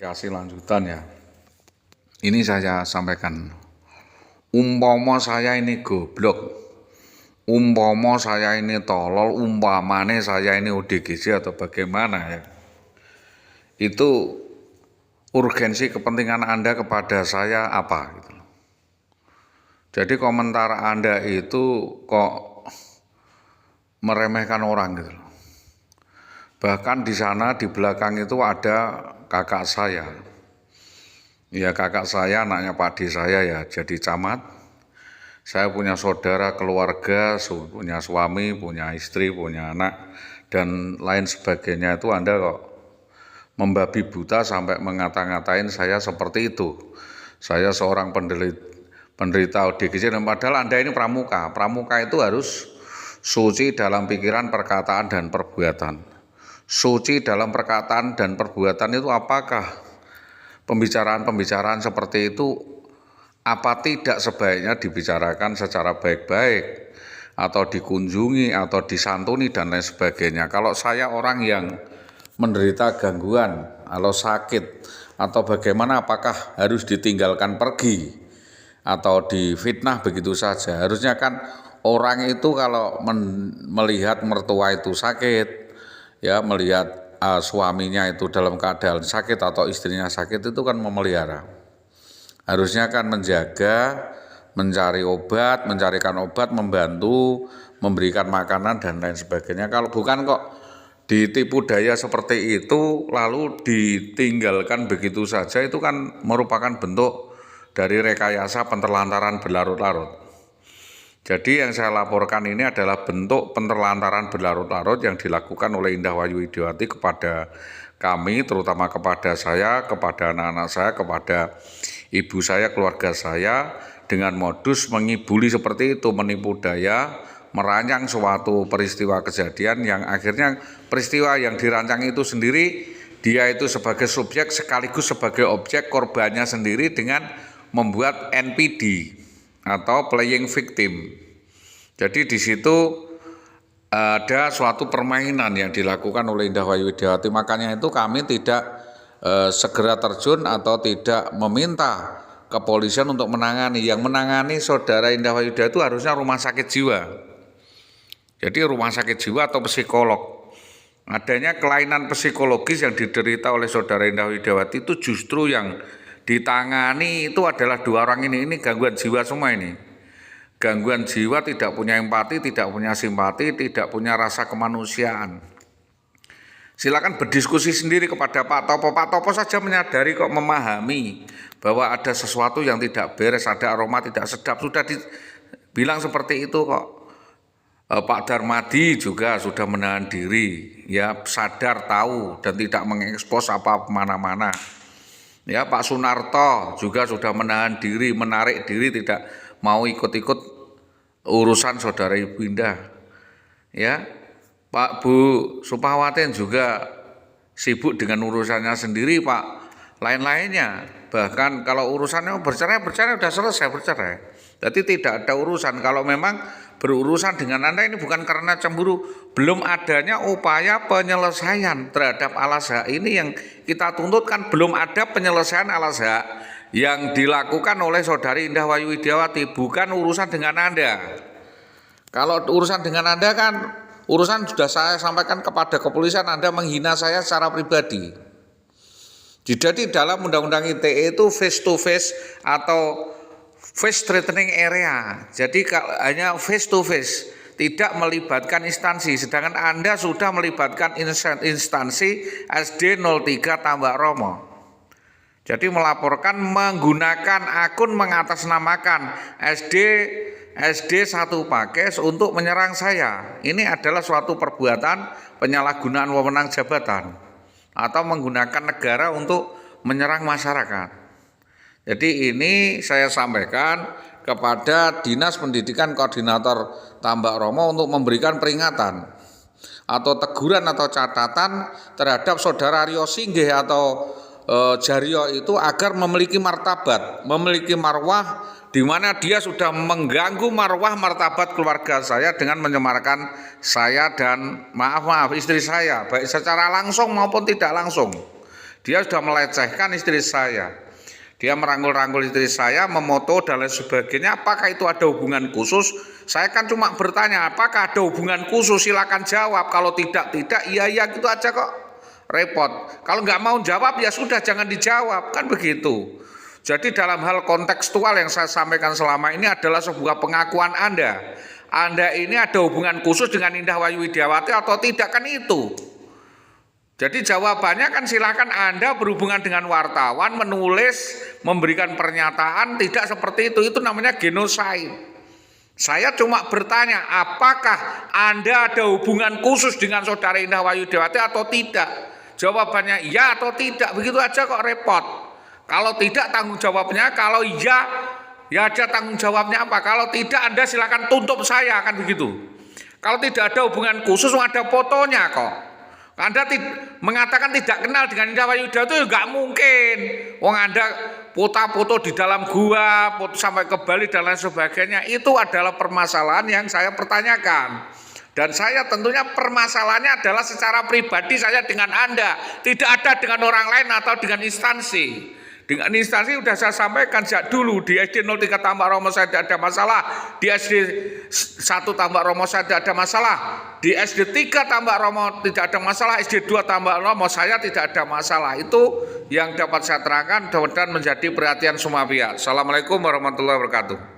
Kasih lanjutan ya. Ini saya sampaikan. Umpama saya ini goblok, umpama saya ini tolol, umpamane saya ini ODGJ atau bagaimana ya. Itu urgensi kepentingan Anda kepada saya apa gitu. Jadi komentar Anda itu kok meremehkan orang gitu. Bahkan di sana di belakang itu ada kakak saya. Ya kakak saya anaknya Pak D saya ya jadi camat. Saya punya saudara, keluarga, punya suami, punya istri, punya anak dan lain sebagainya. Itu Anda kok membabi buta sampai mengata-ngatain saya seperti itu. Saya seorang penderita ODGJ, padahal Anda ini pramuka. Pramuka itu harus suci dalam pikiran, perkataan, dan perbuatan. Suci dalam perkataan dan perbuatan itu apakah pembicaraan-pembicaraan seperti itu apa tidak sebaiknya dibicarakan secara baik-baik atau dikunjungi atau disantuni dan lain sebagainya. Kalau saya orang yang menderita gangguan atau sakit atau bagaimana, apakah harus ditinggalkan pergi atau difitnah begitu saja? Harusnya kan orang itu kalau melihat mertua itu sakit, ya melihat suaminya itu dalam keadaan sakit atau istrinya sakit itu kan memelihara. Harusnya kan menjaga, mencari obat, mencarikan obat, membantu, memberikan makanan dan lain sebagainya. Kalau bukan kok ditipu daya seperti itu lalu ditinggalkan begitu saja, itu kan merupakan bentuk dari rekayasa penelantaran berlarut-larut. Jadi yang saya laporkan ini adalah bentuk penelantaran berlarut-larut yang dilakukan oleh Indah Wayu Widiawati kepada kami, terutama kepada saya, kepada anak-anak saya, kepada ibu saya, keluarga saya, dengan modus mengibuli seperti itu, menipu daya, merancang suatu peristiwa kejadian yang akhirnya peristiwa yang dirancang itu sendiri, dia itu sebagai subjek sekaligus sebagai objek, korbannya sendiri dengan membuat NPD atau playing victim. Jadi di situ ada suatu permainan yang dilakukan oleh Indah Wayu Widiawati. Makanya itu kami tidak segera terjun atau tidak meminta kepolisian untuk menangani. Yang menangani saudara Indah Wayu Widiawati itu harusnya rumah sakit jiwa. Jadi rumah sakit jiwa atau psikolog. Adanya kelainan psikologis yang diderita oleh saudara Indah Widiawati itu justru yang ditangani itu adalah dua orang ini gangguan jiwa semua ini. Gangguan jiwa, tidak punya empati, tidak punya simpati, tidak punya rasa kemanusiaan. Silakan berdiskusi sendiri kepada Pak Topo. Pak Topo saja menyadari kok, memahami bahwa ada sesuatu yang tidak beres, ada aroma tidak sedap. Sudah dibilang seperti itu kok. Pak Darmadi juga sudah menahan diri, ya sadar, tahu dan tidak mengekspos apa mana-mana. Ya Pak Sunarto juga sudah menahan diri, menarik diri, tidak mau ikut-ikut urusan saudara Ibu Indah. Ya Pak Bu Supawaten juga sibuk dengan urusannya sendiri, Pak lain-lainnya. Bahkan kalau urusannya bercerai sudah selesai bercerai. Jadi tidak ada urusan. Kalau memang berurusan dengan Anda ini bukan karena cemburu, belum adanya upaya penyelesaian terhadap alas hak ini yang kita tuntut, kan belum ada penyelesaian alas hak yang dilakukan oleh saudari Indah Wayu Widiawati, bukan urusan dengan Anda. Kalau urusan dengan Anda kan urusan sudah saya sampaikan kepada kepolisian, Anda menghina saya secara pribadi. Jadi dalam Undang-Undang ITE itu face to face atau face threatening area. Jadi hanya face to face, tidak melibatkan instansi. Sedangkan Anda sudah melibatkan instansi SD 03 Tambak Romo. Jadi melaporkan menggunakan akun mengatasnamakan SD 1 Pakes untuk menyerang saya. Ini adalah suatu perbuatan penyalahgunaan wewenang jabatan atau menggunakan negara untuk menyerang masyarakat. Jadi ini saya sampaikan kepada Dinas Pendidikan Koordinator Tambak Romo untuk memberikan peringatan atau teguran atau catatan terhadap saudara Rio Singgih atau Jaryo itu agar memiliki martabat, memiliki marwah, di mana dia sudah mengganggu marwah martabat keluarga saya dengan mencemarkan saya dan maaf istri saya, baik secara langsung maupun tidak langsung. Dia sudah melecehkan istri saya. Dia merangkul-rangkul istri saya, memoto dan lain sebagainya. Apakah itu ada hubungan khusus? Saya kan cuma bertanya, apakah ada hubungan khusus? Silakan jawab. Kalau tidak, iya gitu aja kok. Repot. Kalau nggak mau jawab ya sudah, jangan dijawab, kan begitu. Jadi dalam hal kontekstual yang saya sampaikan selama ini adalah sebuah pengakuan Anda. Anda ini ada hubungan khusus dengan Indah Wayu Widiawati atau tidak, kan itu. Jadi jawabannya kan silakan Anda berhubungan dengan wartawan, menulis, memberikan pernyataan, tidak seperti itu namanya genocide. Saya cuma bertanya, apakah Anda ada hubungan khusus dengan saudara Indah Wayu Widiawati atau tidak? Jawabannya iya atau tidak, begitu aja kok repot. Kalau tidak tanggung jawabnya, kalau iya ya ada tanggung jawabnya apa. Kalau tidak Anda silakan tuntut saya, kan begitu. Kalau tidak ada hubungan khusus, ada fotonya kok. Anda mengatakan tidak kenal dengan Indah Wayu Widiawati itu nggak mungkin. Wong Anda foto-foto di dalam gua, foto sampai ke Bali dan lain sebagainya, itu adalah permasalahan yang saya pertanyakan. Dan saya tentunya permasalahannya adalah secara pribadi saya dengan Anda, tidak ada dengan orang lain atau dengan instansi. Dengan instansi sudah saya sampaikan sejak dulu, di SD 03 Tambak Romo saya tidak ada masalah, di SD 1 Tambak Romo saya tidak ada masalah, di SD 3 Tambak Romo tidak ada masalah, SD 2 Tambak Romo saya tidak ada masalah. Itu yang dapat saya terangkan dan menjadi perhatian semua pihak. Assalamualaikum warahmatullahi wabarakatuh.